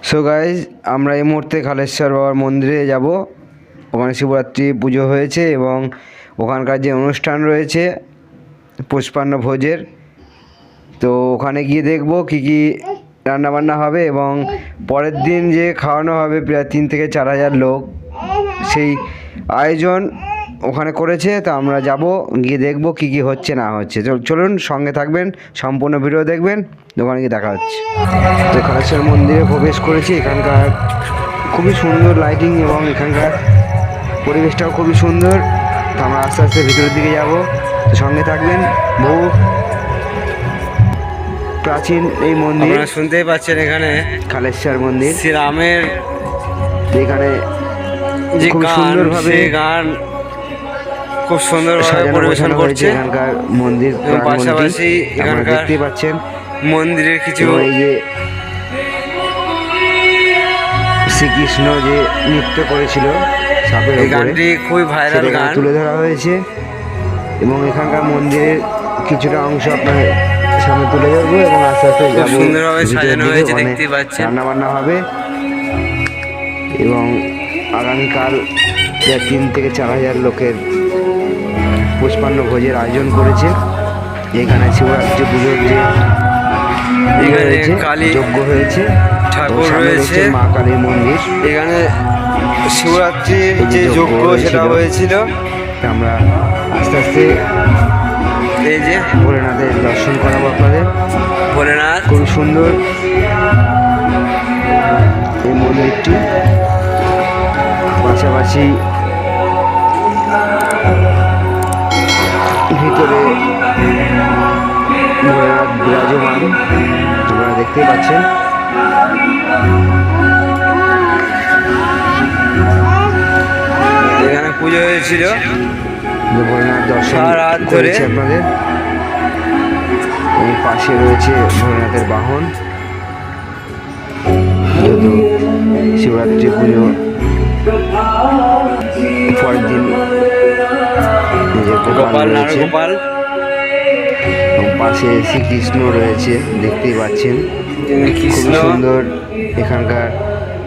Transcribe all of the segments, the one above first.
So guys আমরা এই মুহূর্তে কালেশ্বর বাবার মন্দিরে যাব। ওখানে শিবরাত্রি পুজো হয়েছে এবং ওখানকার যে অনুষ্ঠান রয়েছে পুষ্পান্ন ভোজের, তো ওখানে গিয়ে দেখব কী কী রান্নাবান্না হবে এবং পরের দিন যে খাওয়ানো হবে প্রায় 3 থেকে 4 হাজার লোক, সেই আয়োজন ওখানে করেছে। তো আমরা যাব, গিয়ে দেখব কী কী হচ্ছে না হচ্ছে। চলুন সঙ্গে থাকবেন, সম্পূর্ণ ভিডিও দেখবেন, ওখানে গিয়ে দেখা হচ্ছে। তো কালেশ্বর মন্দিরে প্রবেশ করেছি। এখানকার খুবই সুন্দর লাইটিং এবং এখানকার পরিবেশটাও খুবই সুন্দর। তো আমরা আস্তে আস্তে ভিতরের দিকে যাব, তো সঙ্গে থাকবেন। বহু প্রাচীন এই মন্দির, শুনতেই পাচ্ছেন এখানে কালেশ্বর মন্দির। শ্রীরামের এখানে খুব সুন্দরভাবে গান খুব সুন্দরভাবে পরিবেশন করছে এখানকার মন্দির। পাশাপাশি এখানকার দেখতে পাচ্ছেন মন্দিরের কিছু এই যে শ্রীকৃষ্ণ যে নৃত্য করেছিল সাপের উপরে, গানটি খুবই ভাইরাল গান তুলে ধরা হয়েছে এবং এখানকার মন্দিরের কিছুটা অংশ আপনার সামনে তুলে ধরবো এবং আস্তে আস্তে যাবো। সুন্দরভাবে সাজানো হয়েছে, দেখতে পাচ্ছেন। রান্না বান্না হবে এবং আগামীকাল 3 থেকে 4 হাজার লোকের পুষ্পান্ন ভোজের আয়োজন করেছে। এখানে শিবরাত্রি পুজোর যে যজ্ঞ হয়েছে, ঠাকুর রয়েছে, মা কালীর মন্দির। এখানে শিবরাত্রির যে যজ্ঞ সেটা হয়েছিল। আমরা আস্তে আস্তে এই যে ভোলেনাথের দর্শন করাবো আপনাদের। ভোলেনাথ খুব সুন্দর এই মন্দিরটি, পাশাপাশি ভিতরে ভোলেনাথ বিরাজমান আপনারা দেখতেই পাচ্ছেন। এখানে পুজো হয়েছিল, ভোলেনাথ দর্শন রাত ধরে করেছে আপনাদের। এবং পাশে রয়েছে ভোলেনাথের বাহন। যেহেতু শিবরাত্রি পুজো পরের দিন গোপাল নারগোপাল এবং পাশে শ্রীকৃষ্ণ রয়েছে, দেখতেই পাচ্ছেন। খুবই সুন্দর এখানকার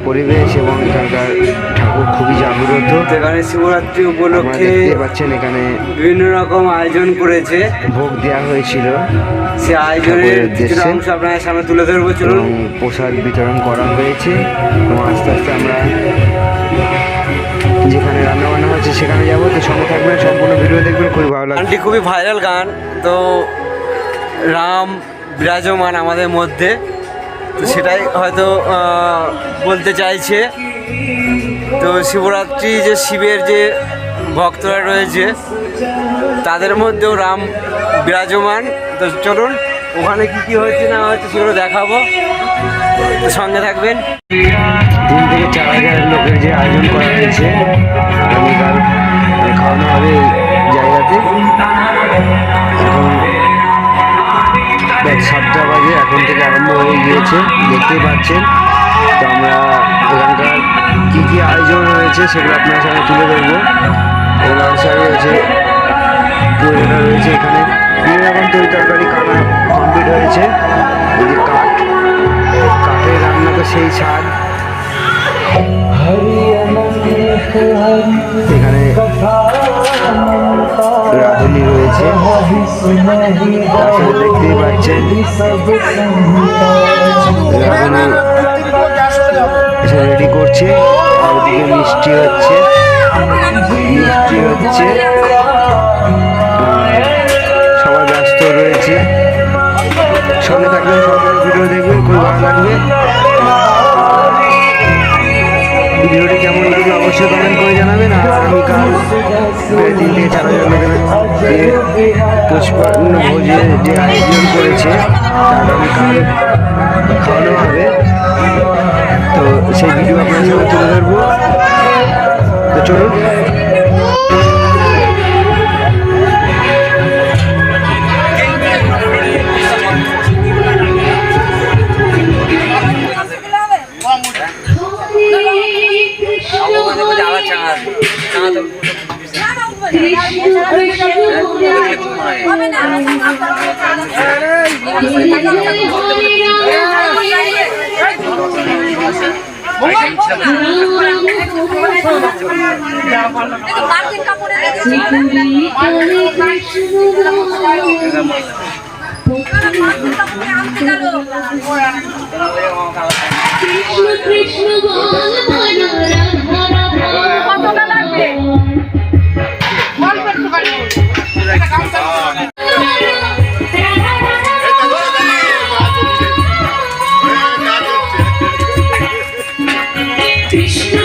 পরিবেশ এবং এখানকার ঠাকুর খুবই জাগ্রত। এখানে শিবরাত্রি উপলক্ষে দেখতে পাচ্ছেন এখানে বিভিন্ন রকম আয়োজন করেছে, ভোগ দেওয়া হয়েছিল। সে আয়োজনের কিছুটা অংশ আপনার সামনে তুলে ধরবো। চলুন, প্রসাদ বিতরণ করা হয়েছে এবং আস্তে আস্তে আমরা যেখানে রান্না বান্না হচ্ছে সেখানে যাবো। তো সঙ্গে থাকবেন, সম্পূর্ণ ভিডিও দেখবেন, খুবই ভালো লাগবে। গানটি খুবই ভাইরাল গান। তো রাম বিরাজমান আমাদের মধ্যে, তো সেটাই হয়তো বলতে চাইছে। তো শিবরাত্রি যে শিবের যে ভক্তরা রয়েছে তাদের মধ্যেও রাম বিরাজমান। তো চলুন ওখানে কী কী হয়েছে না হয়েছে সেগুলো দেখাবো, তো সঙ্গে থাকবেন। 3 থেকে 4 হাজার লোকের যে আয়োজন করা হয়েছে, আগামীকাল খাওয়ানো হবে এই জায়গাতে। এখন 7টা বাজে, এখন থেকে আরম্ভ হয়ে গিয়েছে, দেখতেই পাচ্ছেন। তো আমরা এখানকার কী কী আয়োজন হয়েছে সেগুলো আপনার সামনে তুলে ধরবো। এবং আনসার রয়েছে, পুরোটা রয়েছে এখানে, বিভিন্ন রকম তরকারি কাটা কমপ্লিট হয়েছে। এই যে কাঠের রান্না, তো সেই স্বাদ। এখানে রাঁধুনি রয়েছে, তারপরে দেখতেই পাচ্ছেন রাঁধুনি রেডি করছে। আর ওদিকে মিষ্টি হচ্ছে, সবাই ব্যস্ত রয়েছে। সঙ্গে থাকবেন, সবাই ভিডিও দেখবেন, খুব ভালো লাগবে। ভিডিওটি কেমন লাগবে অবশ্যই কমেন্ট করে জানাবেন। আর আগামীকাল 3 থেকে 4 হাজার লোকের পুষ্পান্ন ভোজের যে আয়োজন করেছে আগামীকাল খাওয়ানো হবে। তো সেই ভিডিও আপনার সামনে তুলে ধরবো। তো চলুন। Kৃষ্ণ কতটা লাগবে Krishna